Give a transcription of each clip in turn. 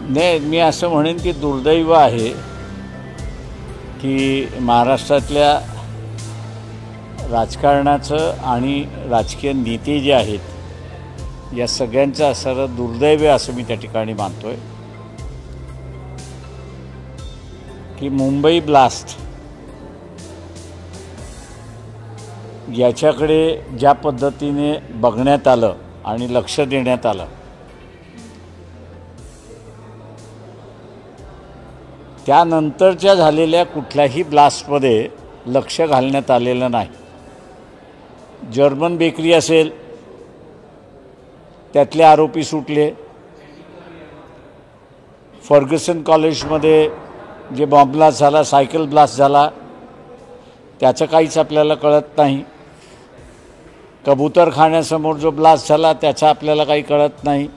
नाही, मी असं म्हणेन की दुर्दैव आहे की महाराष्ट्रातल्या राजकारणाचं आणि राजकीय नेते जे आहेत या सगळ्यांचं असणारं दुर्दैव आहे असं मी त्या ठिकाणी मानतोय की मुंबई ब्लास्ट याच्याकडे ज्या पद्धतीने बघण्यात आलं आणि लक्ष देण्यात आलं त्यानंतरच्या झालेल्या कुठल्याही ब्लास्टमध्ये लक्ष घालण्यात आलेलं नाही. जर्मन बेकरी असेल त्यातले आरोपी सुटले. फर्ग्युसन कॉलेजमध्ये जे बॉम्ब ब्लास्ट झाला, सायकल ब्लास्ट झाला, त्याचं काहीच आपल्याला कळत नाही. कबूतरखान्यासमोर जो ब्लास्ट झाला त्याचा आपल्याला काही कळत नाही.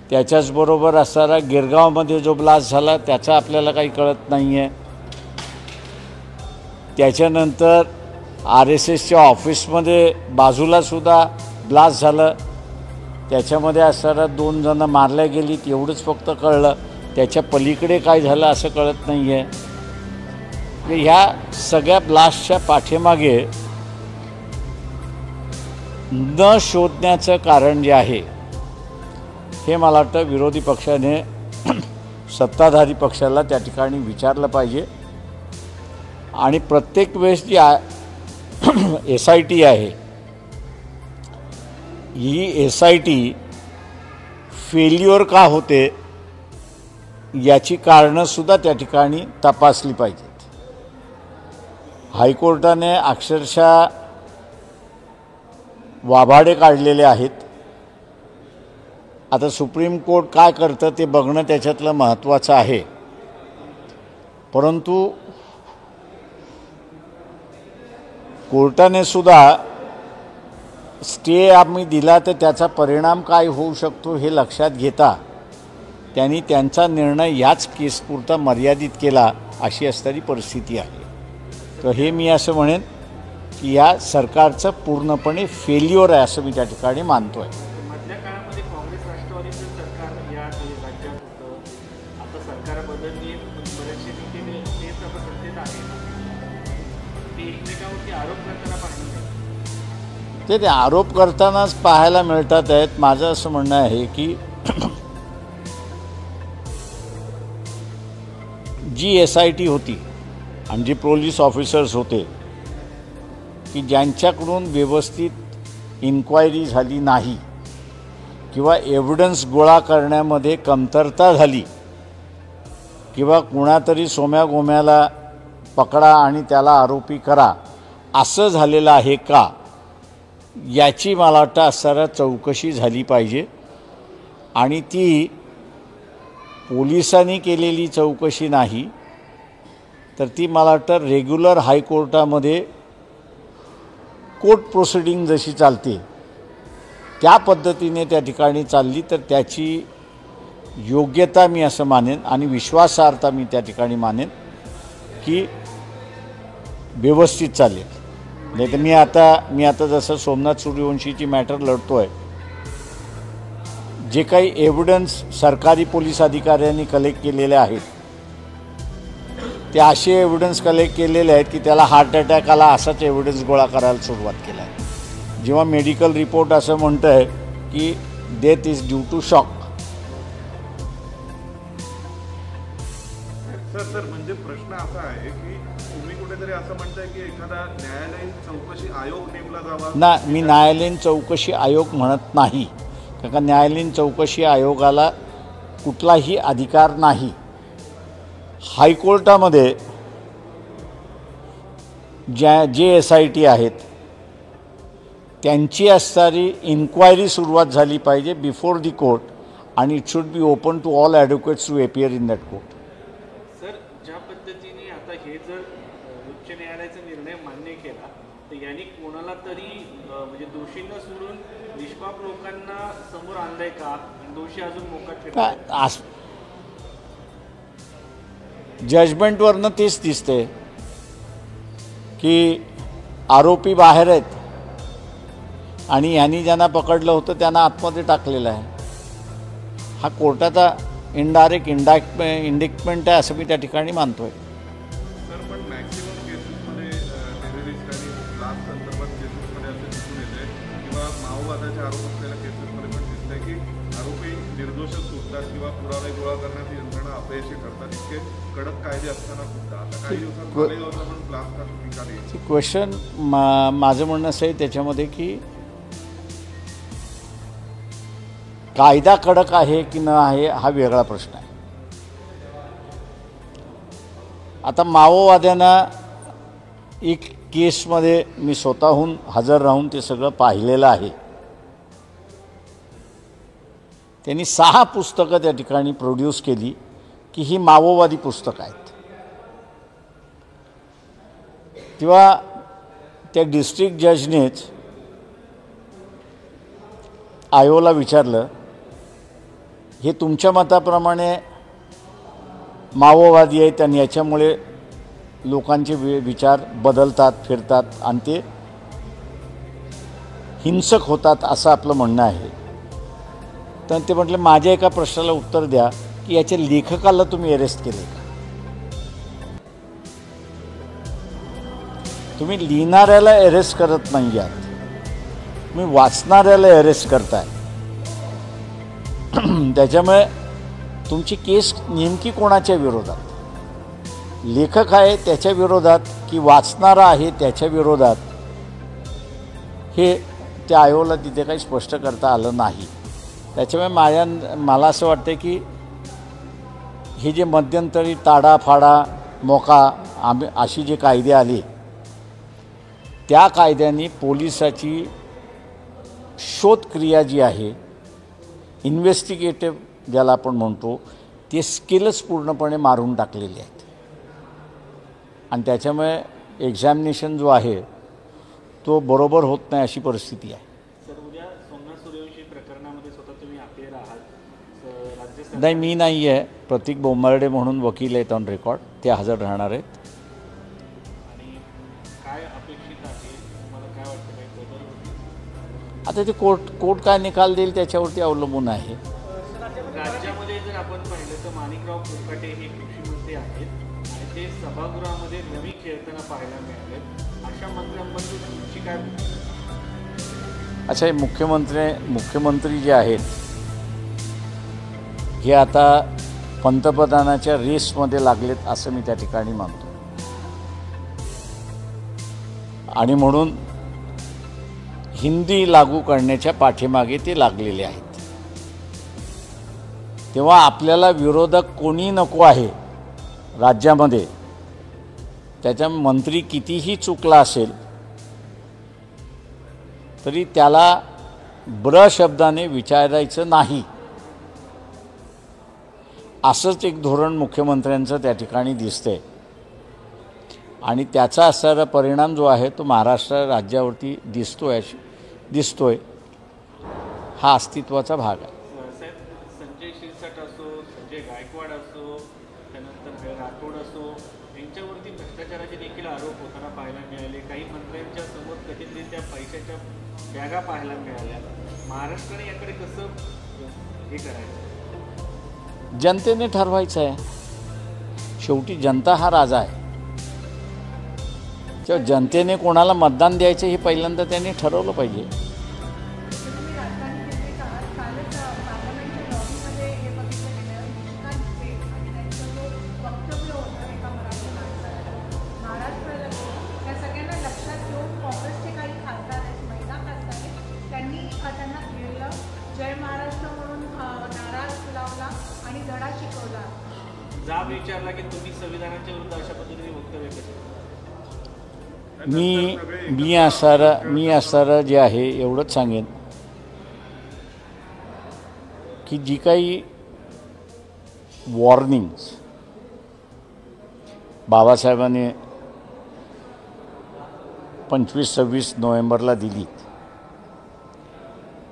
त्याच्याचबरोबर असणारा गिरगावमध्ये जो ब्लास्ट झाला त्याचा आपल्याला काही कळत नाही आहे. त्याच्यानंतर RSSच्या ऑफिसमध्ये बाजूलासुद्धा ब्लास्ट झालं, त्याच्यामध्ये असणारा 2 जण मारल्या गेली एवढंच फक्त कळलं. त्याच्या पलीकडे काय झालं असं कळत नाही आहे. ह्या सगळ्या ब्लास्टच्या पाठीमागे न शोधण्याचं कारण जे आहे हे मला वाटतं विरोधी पक्षाने सत्ताधारी पक्षाला त्या ठिकाणी विचारलं पाहिजे. आणि प्रत्येक वेळेस जी SIT आहे ही SIT फेल्युअर का होते याची कारणंसुद्धा त्या ठिकाणी तपासली पाहिजेत. हायकोर्टाने अक्षरशः वाभाडे काढलेले आहेत. आता सुप्रीम कोर्ट काय करतं ते बघणं त्याच्यातलं महत्त्वाचं आहे. परंतु कोर्टाने सुद्धा स्टे आम्ही दिला तर त्याचा परिणाम काय होऊ शकतो हे लक्षात घेता त्यांनी त्यांचा निर्णय याच केसपुरता मर्यादित केला अशी असणारी परिस्थिती आहे. तर हे मी असं म्हणेन की या सरकारचं पूर्णपणे फेल्युअर आहे असं मी त्या ठिकाणी मानतो आहे. मधल्या काळामध्ये काँग्रेस राष्ट्रवादीचं सरकार या राज्यात होतं. आता सरकार बदलली, बरेचसे नेते तेच आता सत्तेत आहेत. ते एकमेकांवरती आरोप करताना पाहिजे ते आरोप करतानाच पाहायला मिळतात आहेत. माझं असं म्हणणं आहे की जी SIT होती आणि जी पोलीस ऑफिसर्स होते की ज्यांच्याकडून व्यवस्थित इन्क्वायरी झाली नाही किंवा एव्हिडन्स गोळा करण्यामध्ये कमतरता झाली किंवा कुणातरी सोम्यागोम्याला पकडा आणि त्याला आरोपी करा असं झालेलं आहे का याची मला वाटतं असणारा चौकशी झाली पाहिजे. आणि ती पोलिसांनी केलेली चौकशी नाही तर ती मला वाटतं रेग्युलर हायकोर्टामध्ये कोर्ट प्रोसिडिंग जशी चालते त्या पद्धतीने त्या ठिकाणी चालली तर त्याची योग्यता मी असं मानेन आणि विश्वासार्हता मी त्या ठिकाणी मानेन की व्यवस्थित चालेल. नाही तर मी आता जसं सोमनाथ सूर्यवंशीची मॅटर लढतो आहे, जे काही एव्हिडन्स सरकारी पोलीस अधिकाऱ्यांनी कलेक्ट केलेले आहेत ते असे एव्हिडन्स कलेक्ट केलेले आहेत की त्याला हार्ट अटॅक आला असाच एव्हिडन्स गोळा करायला सुरुवात केला आहे. जेव्हा मेडिकल रिपोर्ट असं म्हणतं आहे की death is due to shock. Sir म्हणजे प्रश्न असा आहे की तुम्ही कुठेतरी असं म्हणताय की एखादा न्यायालयीन चौकशी आयोग नेमला जावा. ना, मी न्यायालयीन चौकशी आयोग म्हणत नाही, कारण का न्यायालयीन चौकशी आयोगाला कुठलाही अधिकार नाही. हायकोर्टामध्ये जे SIT आहेत त्यांची असणारी इन्क्वायरी सुरुवात झाली पाहिजे बिफोर दी कोर्ट आणि it should be open to all advocates to appear in that court. Sir, ज्या पद्धतीने आता हे जर उच्च न्यायालयाचा निर्णय मान्य केला तर यांनी कोणाला तरी म्हणजे दोषी न सोडून निष्पाप लोकांना समोर आणलंय का? दोषी अजून मोकाट ठेवतात. जजमेंटवरनं तेच दिसते की आरोपी बाहेर आहेत आणि यांनी ज्यांना पकडलं होतं त्यांना आतमध्ये टाकलेलं आहे. हा कोर्टाचा इनडायरेक्ट इंडिक्टमेंट आहे असं मी त्या ठिकाणी मानतो आहे. सर पण मॅक्सिमम केसेसमध्ये टेररिस्ट आणि ब्लास्ट संदर्भात केसेसमध्ये असं दिसून येते किंवा माओवादाचे आरोप असलेल्या केसेसमध्ये पण दिसतंय की आरोपी निर्दोषच सुटतात किंवा पुरावे गोळा करण्यात यंत्रणा अपयशी ठरतात. इतके कडक कायदे असताना सुद्धा आता काही दिवसात मालेगावचा पण ब्लास्ट निकाल येईल. क्वेश्चन माझं म्हणणं असं आहे त्याच्यामध्ये की कायदा कडक आहे की न आहे हा वेगळा प्रश्न आहे. आता माओवाद्यांना एक केसमध्ये मी स्वतःहून हजर राहून ते सगळं पाहिलेलं आहे. त्यांनी 6 पुस्तकं त्या ठिकाणी प्रोड्यूस केली की ही माओवादी पुस्तकं आहेत. तेव्हा त्या डिस्ट्रिक्ट जजनेच आयोला विचारलं हे तुमच्या मताप्रमाणे माओवादी आहेत आणि याच्यामुळे लोकांचे विचार बदलतात फिरतात आणि ते हिंसक होतात असं आपलं म्हणणं आहे. तर ते म्हटलं माझ्या एका प्रश्नाला उत्तर द्या की याच्या लेखकाला तुम्ही अरेस्ट केले का? तुम्ही लिहिणाऱ्याला अरेस्ट करत नाही आहात, तुम्ही वाचणाऱ्याला अरेस्ट करताय. त्याच्यामुळे तुमची केस नेमकी कोणाच्या विरोधात? लेखक आहे त्याच्या विरोधात की वाचणारा आहे त्याच्या विरोधात? हे त्या आयोगाला तिथे काही स्पष्ट करता आलं नाही. त्याच्यामुळे मला असं वाटतं की हे जे मध्यंतरी ताडाफाडा मोका अशी जे कायदे आले त्या कायद्यांनी पोलिसाची शोधक्रिया जी आहे इन्व्हेस्टिगेटिव्ह ज्याला आपण म्हणतो ते स्किलच पूर्णपणे मारून टाकलेले आहेत. आणि त्याच्यामुळे एक्झामिनेशन जो आहे तो बरोबर होत नाही अशी परिस्थिती आहे. सर उद्या सोमनाथ सूर्यवंशी प्रकरणामध्ये स्वतः तुम्ही अपेअर आहात. राज्य सरकार नाही मी नाही आहे, प्रतीक बोंबार्डे म्हणून वकील आहेत ऑन रेकॉर्ड, ते हजर राहणार आहेत. आणि काय अपेक्षित आहे तुम्हाला काय वाटतं काही बदल होतील? आता ते कोर्ट काय निकाल देईल त्याच्यावरती अवलंबून आहे. राज्यामध्ये जर आपण पाहिलं तर माणिकराव कोकाटे हे कृषी मंत्री आहेत आणि ते सभागृहामध्ये नवी खेळताना पाहायला मिळाले. अशा मंत्र्यांबद्दल तुमची काय भूमिका? अच्छा, हे मुख्यमंत्री जे आहेत हे आता पंतप्रधानाच्या रेसमध्ये लागलेत असं मी त्या ठिकाणी मानतो. आणि म्हणून हिंदी लागू करण्याच्या पाठीमागे ते लागलेले आहेत. तेव्हा आपल्याला विरोधक कोणी नको आहे राज्यामध्ये. त्याच्या मंत्री कितीही चुकला असेल तरी त्याला ब्र शब्दाने विचारायचं नाही असंच एक धोरण मुख्यमंत्र्यांचं त्या ठिकाणी दिसतंय. आणि त्याचा असणारा परिणाम जो आहे तो महाराष्ट्र राज्यावरती दिसतोय. हा अस्तित्वाचा भाग आहे. साहेब, संजय शिरसाट असो, संजय गायकवाड असो, त्यानंतर राठोड असो, यांच्यावरती भ्रष्टाचाराचे देखील आरोप होताना पाहायला मिळाले. काही मंत्र्यांच्या समोर कथितरित्या पैशाच्या बॅगा पाहायला मिळाल्या. महाराष्ट्राने याकडे कसं हे करायचं? जनतेने ठरवायचं आहे. शेवटी जनता हा राजा आहे. तेव्हा जनतेने कोणाला मतदान द्यायचं हे पहिल्यांदा त्यांनी ठरवलं पाहिजे. जाब विचारला की तुम्ही संविधानाच्या विरुद्ध अशा पद्धतीने वक्तव्य केलं. मी असणारं जे आहे एवढंच सांगेन की जी काही वॉर्निंग्स बाबासाहेबांनी 25-26 नोव्हेंबरला दिली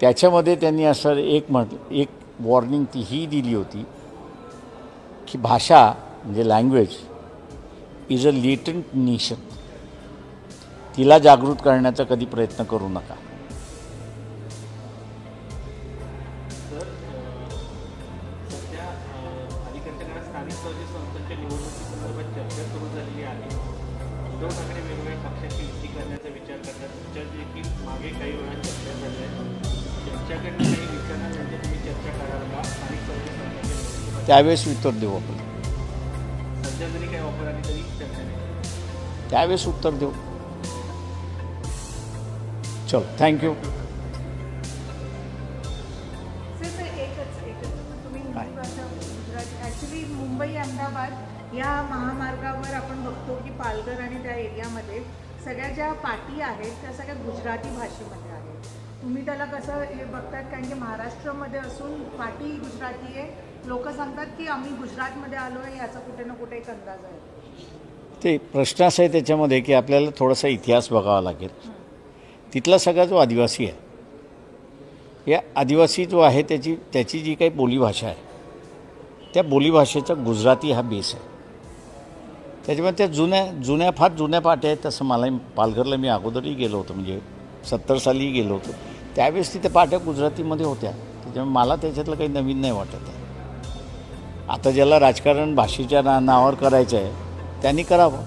त्याच्यामध्ये त्यांनी असं एक वॉर्निंग ती ही दिली होती की भाषा म्हणजे लँग्वेज इज अ लेटंट नेशन. तिला जागृत करण्याचा कधी प्रयत्न करू नका. स्थानिक स्वराज्य संस्थांच्या निवडणुकीसंदर्भात चर्चा सुरू झालेली आहे. उद्धव ठाकरे वेगवेगळ्या पक्षाची युती करण्याचा विचार करतात. तुमच्या देखील मागे काही वेळा चर्चा झाली आहे. त्यांच्याकडनं काही विचारण्यानंतर तुम्ही चर्चा कराल का स्थानिक स्वराज्य संस्थांच्या निवडणुकीत? त्यावेळेस उत्तर देऊ आपण. सध्या जरी काही ऑफर आली तरी चर्चा नाही. त्यावेळेस उत्तर देऊ. चलो, थँक्यू. ॲक्च्युली मुंबई अहमदाबाद या महामार्गावर आपण बघतो की पालघर आणि त्या एरियामध्ये सगळ्या ज्या पाटी आहेत त्या सगळ्या गुजराती भाषेमध्ये आहेत. तुम्ही त्याला कसं हे बघतात, कारण की महाराष्ट्रामध्ये असून पाटी गुजराती आहे. लोक सांगतात की आम्ही गुजरातमध्ये आलो आहे, याचा कुठे ना कुठे एक अंदाज आहे. ते प्रश्न असा आहे त्याच्यामध्ये की आपल्याला थोडासा इतिहास बघावा लागेल. तिथला सगळा जो आदिवासी आहे, या आदिवासी जो आहे त्याची जी काही बोलीभाषा आहे त्या बोलीभाषेचा गुजराती हा बेस आहे. त्याच्यामुळे त्या फार जुन्या पाट्या आहेत. तसं मला पालघरला मी अगोदरही गेलो होतो, म्हणजे 70 सालीही गेलो होतो. त्यावेळेस तिथे पाट्या गुजरातीमध्ये होत्या. त्याच्यामुळे मला त्याच्यातलं काही नवीन नाही वाटत आहे. आता ज्याला राजकारण भाषेच्या नावावर करायचं आहे त्यांनी करावं.